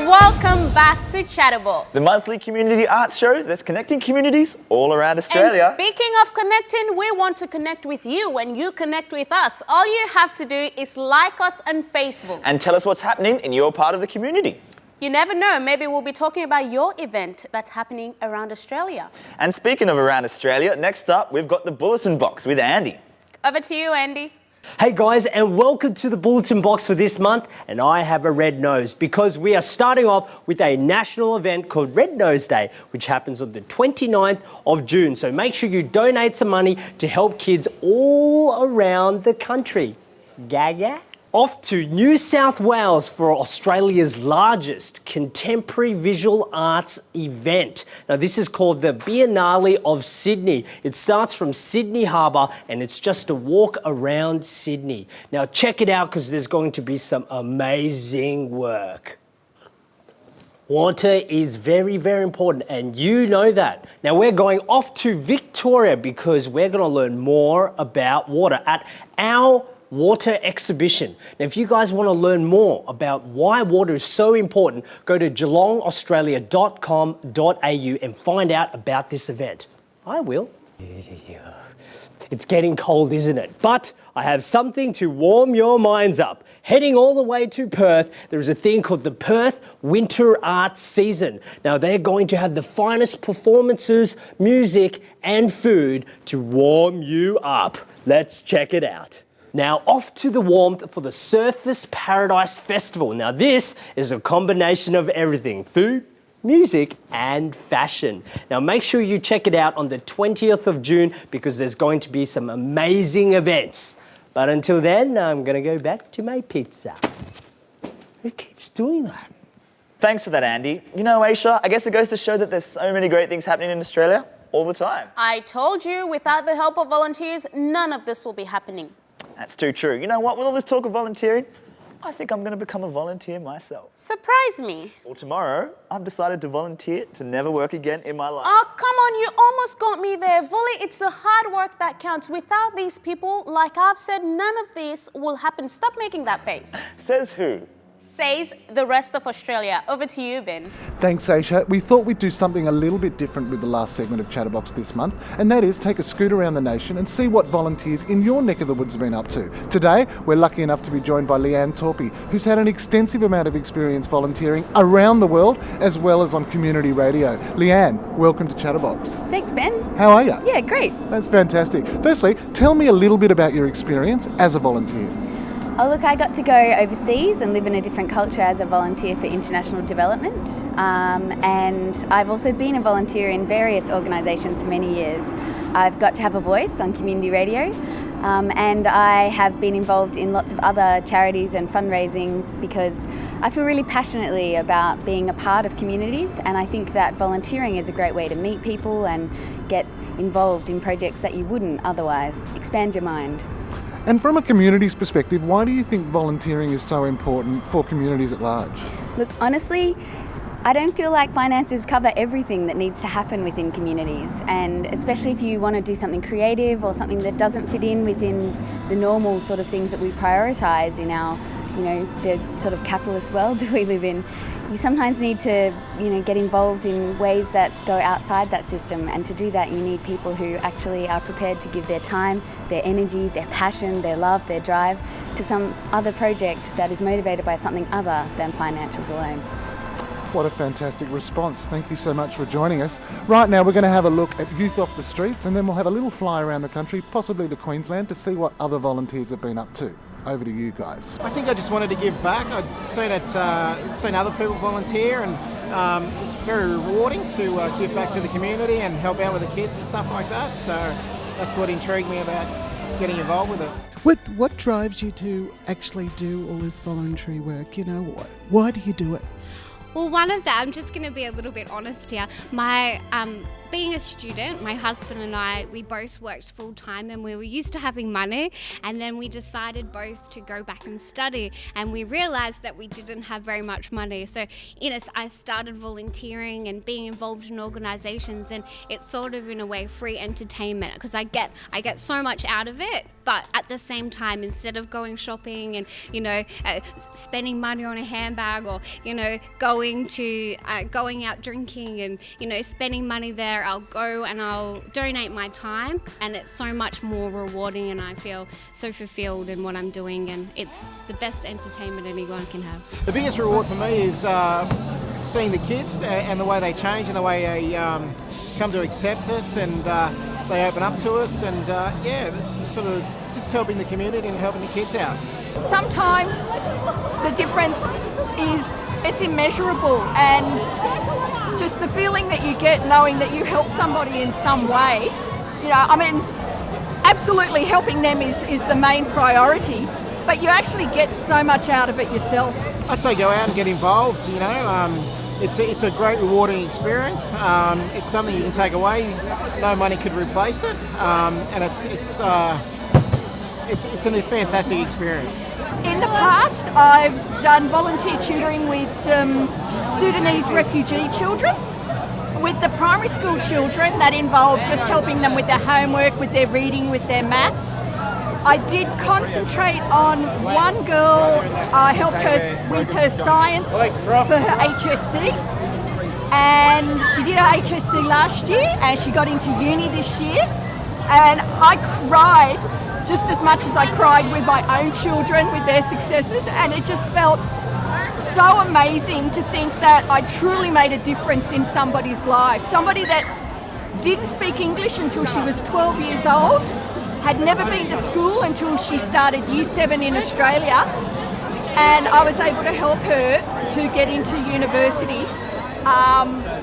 Welcome back to Chatterbox, the monthly community arts show that's connecting communities all around Australia. And speaking of connecting, we want to connect with you and you connect with us. All you have to do is like us on Facebook. And tell us what's happening in your part of the community. You never know, maybe we'll be talking about your event that's happening around Australia. And speaking of around Australia, next up we've got the Bulletin Box with Andy. Over to you, Andy. Hey guys, and welcome to the Bulletin Box for this month, and I have a red nose because we are starting off with a national event called Red Nose Day, which happens on the 29th of June. So make sure you donate some money to help kids all around the country. Gaga? Off to New South Wales for Australia's largest contemporary visual arts event. Now this is called the Biennale of Sydney. It starts from Sydney Harbour and it's just a walk around Sydney. Now check it out because there's going to be some amazing work. Water is very, very important and you know that. Now we're going off to Victoria because we're going to learn more about water at our water exhibition. Now, if you guys want to learn more about why water is so important, go to geelongaustralia.com.au and find out about this event. I will. It's getting cold, isn't it? But I have something to warm your minds up. Heading all the way to Perth, there is a thing called the Perth Winter Arts Season. Now, they're going to have the finest performances, music, and food to warm you up. Let's check it out. Now off to the warmth for the Surfers Paradise Festival. Now this is a combination of everything, food, music and fashion. Now make sure you check it out on the 20th of June because there's going to be some amazing events. But until then, I'm going to go back to my pizza. Who keeps doing that? Thanks for that, Andy. You know, Aisha, I guess it goes to show that there's so many great things happening in Australia all the time. I told you, without the help of volunteers, none of this will be happening. That's too true. You know what, with all this talk of volunteering, I think I'm going to become a volunteer myself. Surprise me. Well, tomorrow, I've decided to volunteer to never work again in my life. Oh, come on, you almost got me there. Volley, it's the hard work that counts. Without these people, like I've said, none of this will happen. Stop making that face. Says who? Says the rest of Australia. Over to you, Ben. Thanks, Aisha. We thought we'd do something a little bit different with the last segment of Chatterbox this month, and that is take a scoot around the nation and see what volunteers in your neck of the woods have been up to. Today, we're lucky enough to be joined by Leanne Torpy, who's had an extensive amount of experience volunteering around the world, as well as on community radio. Leanne, welcome to Chatterbox. Thanks, Ben. How are you? Yeah, great. That's fantastic. Firstly, tell me a little bit about your experience as a volunteer. Oh, look, I got to go overseas and live in a different culture as a volunteer for international development. And I've also been a volunteer in various organisations for many years. I've got to have a voice on community radio, and I have been involved in lots of other charities and fundraising because I feel really passionately about being a part of communities, and I think that volunteering is a great way to meet people and get involved in projects that you wouldn't otherwise. Expand your mind. And from a community's perspective, why do you think volunteering is so important for communities at large? Look, honestly, I don't feel like finances cover everything that needs to happen within communities, and especially if you want to do something creative or something that doesn't fit in within the normal sort of things that we prioritise in our, the sort of capitalist world that we live in. You sometimes need to, get involved in ways that go outside that system, and to do that you need people who actually are prepared to give their time, their energy, their passion, their love, their drive to some other project that is motivated by something other than financials alone. What a fantastic response. Thank you so much for joining us. Right now we're going to have a look at youth off the streets, and then we'll have a little fly around the country, possibly to Queensland, to see what other volunteers have been up to. Over to you guys. I think I just wanted to give back. I'd seen other people volunteer, and it's very rewarding to give back to the community and help out with the kids and stuff like that. So that's what intrigued me about getting involved with it. What drives you to actually do all this voluntary work? Why do you do it? Well, one of them, I'm just going to be a little bit honest here. My being a student, my husband and I, we both worked full time and we were used to having money, and then we decided both to go back and study, and we realized that we didn't have very much money. So, I started volunteering and being involved in organizations, and it's sort of in a way free entertainment because I get so much out of it. But at the same time, instead of going shopping and, spending money on a handbag or, going out drinking and, spending money there, I'll go and I'll donate my time, and it's so much more rewarding, and I feel so fulfilled in what I'm doing, and it's the best entertainment anyone can have. The biggest reward for me is seeing the kids and the way they change and the way they come to accept us, and they open up to us, and it's sort of just helping the community and helping the kids out. Sometimes the difference is it's immeasurable, and just the feeling that you get knowing that you help somebody in some way, absolutely helping them is the main priority, but you actually get so much out of it yourself. I'd say go out and get involved, It's a great rewarding experience. It's something you can take away. No money could replace it, and it's a fantastic experience. In the past, I've done volunteer tutoring with some Sudanese refugee children. With the primary school children, that involved just helping them with their homework, with their reading, with their maths. I did concentrate on one girl. I helped her with her science for her HSC, and she did her HSC last year, and she got into uni this year, and I cried just as much as I cried with my own children with their successes, and it just felt so amazing to think that I truly made a difference in somebody's life. Somebody that didn't speak English until she was 12 years old, had never been to school until she started Year 7 in Australia, and I was able to help her to get into university.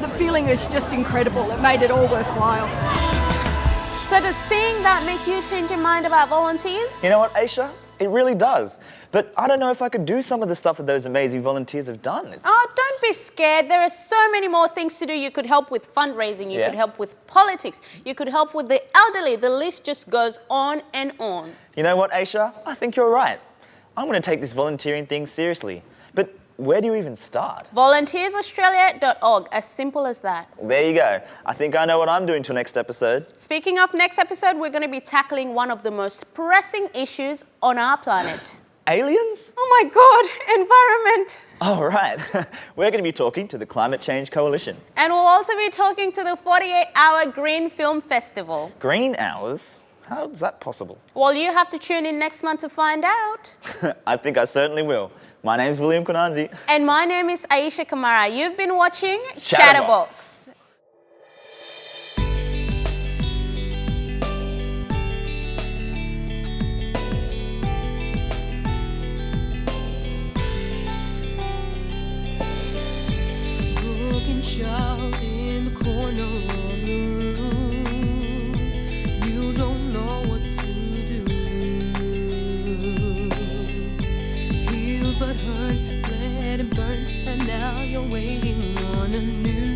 The feeling was just incredible. It made it all worthwhile. So does seeing that make you change your mind about volunteers? You know what, Aisha? It really does. But I don't know if I could do some of the stuff that those amazing volunteers have done. Oh, don't be scared. There are so many more things to do. You could help with fundraising. You could help with politics. You could help with the elderly. The list just goes on and on. You know what, Aisha? I think you're right. I'm going to take this volunteering thing seriously. But where do you even start? Volunteersaustralia.org. As simple as that. There you go. I think I know what I'm doing till next episode. Speaking of next episode, we're going to be tackling one of the most pressing issues on our planet. Aliens? Oh my God, environment. Oh, right. We're going to be talking to the Climate Change Coalition. And we'll also be talking to the 48-hour Green Film Festival. Green hours? How is that possible? Well, you have to tune in next month to find out. I think I certainly will. My name's William Konanzi. And my name is Aisha Kamara. You've been watching Chatterbox. Child in the corner of the room, you don't know what to do. Healed but hurt, bled and burnt, and now you're waiting on a new